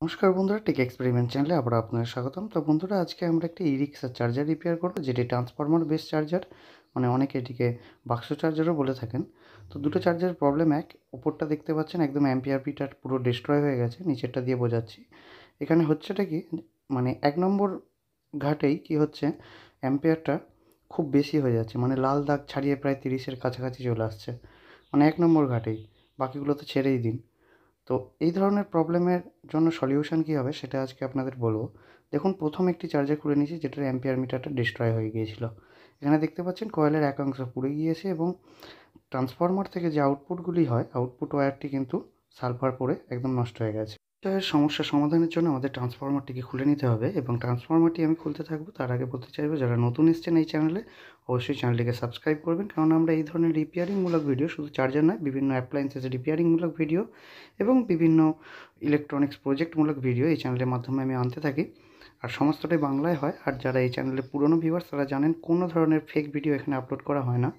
নমস্কার বন্ধুরা, take experiment চ্যানেলে আবার আপনাদের স্বাগতম। তো বন্ধুরা, আজকে আমরা একটা ই-রিক্সার চার্জার রিপেয়ার করব, যেটি ট্রান্সফরমার বেস চার্জার, মানে অনেকে এটিকে বাক্স চার্জারও বলে থাকেন। তো দুটো চার্জারের প্রবলেম এক। ওপরটা দেখতে পাচ্ছেন একদম অ্যাম্পিয়ার মিটার পুরো ডিস্ট্রয় হয়ে গেছে, নিচেরটা দিয়ে বোঝাচ্ছি। এখানে হচ্ছেটা কি, মানে 1 নম্বর ঘাটেই কি হচ্ছে, অ্যাম্পিয়ারটা খুব বেশি হয়ে যাচ্ছে, মানে লাল দাগ ছাড়িয়ে প্রায় 30-এর কাছাকাছি চলে আসছে, মানে 1 নম্বর ঘাটেই। বাকিগুলো তো ছেড়েই দিন। তো এই ধরনের প্রবলেমের জন্য সলিউশন কী হবে সেটা আজকে আপনাদের বলবো। দেখুন, প্রথম একটি চার্জার খুলে নিয়েছি যেটার অ্যাম্পিয়ার মিটারটা ডিস্ট্রয় হয়ে গিয়েছিল। এখানে দেখতে পাচ্ছেন কয়েলের এক অংশ পুড়ে গিয়েছে এবং ট্রান্সফরমার থেকে যে আউটপুটগুলি হয়, আউটপুট ওয়্যারটি কিন্তু সালফার পড়ে একদম নষ্ট হয়ে গেছে। এর সমস্যা সমাধানের জন্য আমাদের ট্রান্সফরমারটিকে খুলে নিতে হবে এবং ট্রান্সফরমারটি আমি খুলতে থাকবো। তার আগে বলতে চাইবো, যারা নতুন এসেছেন এই চ্যানেলে, অবশ্যই চ্যানেলটিকে সাবস্ক্রাইব করবেন, কারণ আমরা এই ধরনের রিপেয়ারিংমূলক ভিডিও, শুধু চার্জার নয়, বিভিন্ন অ্যাপ্লায়েন্সেস রিপেয়ারিংমূলক ভিডিও এবং বিভিন্ন ইলেকট্রনিক্স প্রজেক্টমূলক ভিডিও এই চ্যানেলের মাধ্যমে আমি আনতে থাকি। আর সমস্তটাই বাংলায় হয়। আর যারা এই চ্যানেলের পুরনো ভিউয়ার্স, তারা জানেন কোনো ধরনের ফেক ভিডিও এখানে আপলোড করা হয় না।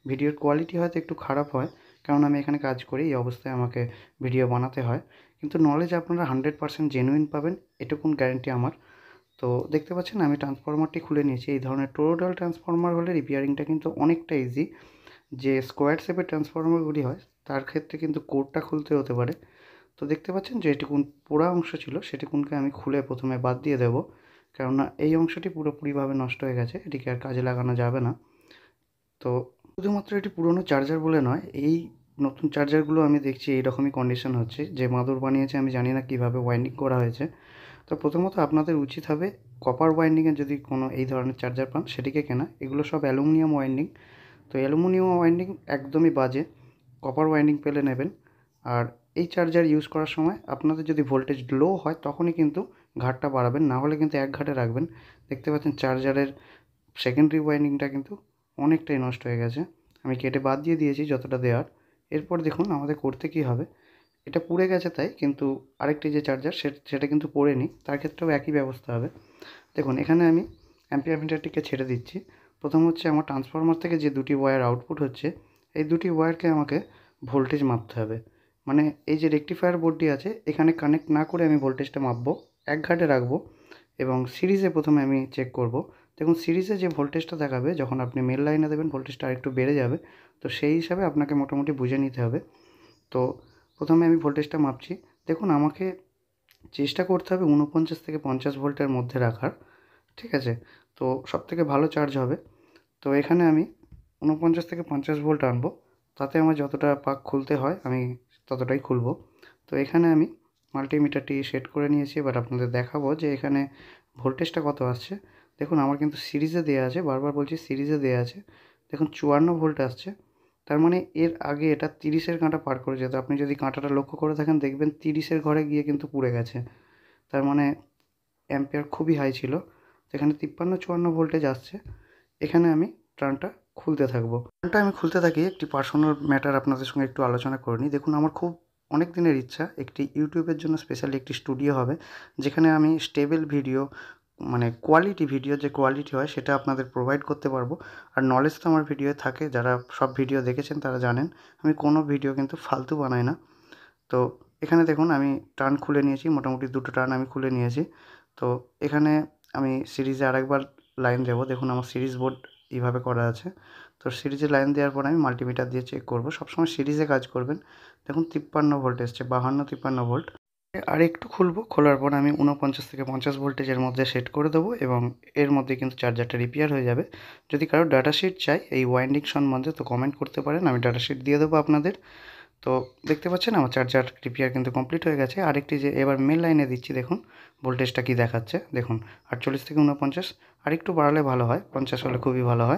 ভিডিওর কোয়ালিটি হয়তো একটু খারাপ হয়, কারণ আমি এখানে কাজ করি, এই অবস্থায় আমাকে ভিডিও বানাতে হয়, কিন্তু নলেজ আপনারা 100% জেনুইন পাবেন, এটুকুন গ্যারেন্টি আমার। তো দেখতে পাচ্ছেন আমি ট্রান্সফরমারটি খুলে নিয়েছি। এই ধরনের টোটাল ট্রান্সফরমার হলে রিপেয়ারিংটা কিন্তু অনেকটা ইজি। যে স্কোয়ার শেপের ট্রান্সফরমারগুলি হয় তার ক্ষেত্রে কিন্তু কোরটা খুলতে হতে পারে। তো দেখতে পাচ্ছেন যে এটুকুন পোড়া অংশ ছিল, সেটুকুনকে আমি খুলে প্রথমে বাদ দিয়ে দেবো, কেননা এই অংশটি পুরোপুরিভাবে নষ্ট হয়ে গেছে, এটিকে আর কাজে লাগানো যাবে না। তো শুধুমাত্র এটি পুরনো চার্জার বলে নয়, এই নতুন চার্জারগুলো আমি দেখছি এইরকমই কন্ডিশন হচ্ছে। যে মাদুর বানিয়েছে আমি জানি না কীভাবে ওয়াইন্ডিং করা হয়েছে। তো প্রথমত আপনাদের উচিত হবে কপার ওয়াইন্ডিংয়ের যদি কোনো এই ধরনের চার্জার পান সেটিকে কেনা। এগুলো সব অ্যালুমিনিয়াম ওয়াইন্ডিং। তো অ্যালুমিনিয়াম ওয়াইন্ডিং একদমই বাজে, কপার ওয়াইন্ডিং পেলে নেবেন। আর এই চার্জার ইউজ করার সময় আপনাদের যদি ভোল্টেজ লো হয় তখনই কিন্তু ঘাটটা বাড়াবেন, না হলে কিন্তু এক ঘাটে রাখবেন। দেখতে পাচ্ছেন চার্জারের সেকেন্ডারি ওয়াইন্ডিংটা কিন্তু অনেকটাই নষ্ট হয়ে গেছে, আমি কেটে বাদ দিয়ে দিয়েছি যতটা দেওয়ার। এরপর দেখুন আমাদের করতে কী হবে। এটা পুড়ে গেছে তাই, কিন্তু আরেকটি যে চার্জার সেটা কিন্তু পড়েনি, তার ক্ষেত্রেও একই ব্যবস্থা হবে। দেখুন, এখানে আমি অ্যাম্পিয়ার মিটারটিকে ছেড়ে দিচ্ছি। প্রথম হচ্ছে আমার ট্রান্সফরমার থেকে যে দুটি ওয়্যার আউটপুট হচ্ছে, এই দুটি ওয়্যারকে আমাকে ভোল্টেজ মাপতে হবে। মানে এই যে রেকটিফায়ার বোর্ডটি আছে, এখানে কানেক্ট না করে আমি ভোল্টেজটা মাপবো, এক ঘাটে রাখবো এবং সিরিজে প্রথমে আমি চেক করব। দেখুন, সিরিজে যে ভোল্টেজটা দেখাবে, যখন আপনি মেল লাইনে দেবেন ভোল্টেজটা আরেকটু বেড়ে যাবে। তো সেই হিসাবে আপনাকে মোটামুটি বুঝে নিতে হবে। তো প্রথমে আমি ভোল্টেজটা মাপছি। দেখুন, আমাকে চেষ্টা করতে হবে 49 থেকে 50 ভোল্টের মধ্যে রাখার, ঠিক আছে? তো সবথেকে ভালো চার্জ হবে। তো এখানে আমি 49 থেকে 50 ভোল্ট আনবো, তাতে আমার যতটা পাক খুলতে হয় আমি ততটাই খুলবো। তো এখানে আমি মাল্টিমিটারটি সেট করে নিয়েছি। এবার আপনাদের দেখাবো যে এখানে ভোল্টেজটা কত আসছে। দেখুন, আমার কিন্তু সিরিজে দেওয়া আছে, বারবার বলছি সিরিজে দেওয়া আছে। দেখুন 54 ভোল্ট আসছে। তার মানে এর আগে এটা 30-এর কাঁটা পার করে যেত। আপনি যদি কাঁটাটা লক্ষ্য করে থাকেন দেখবেন 30-এর ঘরে গিয়ে কিন্তু পুড়ে গেছে। তার মানে অ্যাম্পিয়ার খুবই হাই ছিল। তো এখানে 53-54 ভোল্টেজ আসছে। এখানে আমি ট্রানটা খুলতে থাকবো। ট্রানটা আমি খুলতে থাকি, একটি পার্সোনাল ম্যাটার আপনাদের সঙ্গে একটু আলোচনা করে নিই। দেখুন, আমার খুব অনেক দিনের ইচ্ছা একটি ইউটিউবের জন্য স্পেশালি একটি স্টুডিও হবে, যেখানে আমি স্টেবল ভিডিও, মানে কোয়ালিটি ভিডিও যে কোয়ালিটি হয় সেটা আপনাদের প্রোভাইড করতে পারবো। আর নলেজ তো আমার ভিডিওয়ে থাকে, যারা সব ভিডিও দেখেছেন তারা জানেন আমি কোনো ভিডিও কিন্তু ফালতু বানাই না। তো এখানে দেখুন আমি টার্ন খুলে নিয়েছি, মোটামুটি দুটো টার্ন আমি খুলে নিয়েছি। তো এখানে আমি সিরিজে আরেকবার লাইন দেবো। দেখুন, আমার সিরিজ বোর্ড এইভাবে করা আছে। তো সিরিজে লাইন দেওয়ার পর আমি মাল্টিমিটার দিয়ে চেক করব। সবসময় সিরিজে কাজ করবেন। দেখুন 53 ভোল্ট এসছে, 52-53 ভোল্ট। আর একটু খুলবো, খোলার পর আমি 49 থেকে 50 ভোল্টেজের মধ্যে সেট করে দেবো এবং এর মধ্যে কিন্তু চার্জারটা রিপেয়ার হয়ে যাবে। যদি কারো ডাটা শিট চাই এই ওয়াইন্ডিং সম্বন্ধে, তো কমেন্ট করতে পারেন, আমি ডাটা শিট দিয়ে দেবো আপনাদের। তো দেখতে পাচ্ছেন আমার চার্জার রিপেয়ার কিন্তু কমপ্লিট হয়ে গেছে। আরেকটি যে এবার মেন লাইনে দিচ্ছি, দেখুন ভোল্টেজটা কী দেখাচ্ছে। দেখুন 48 থেকে 49, আর একটু বাড়ালে ভালো হয়, 50 হলে খুবই ভালো হয়।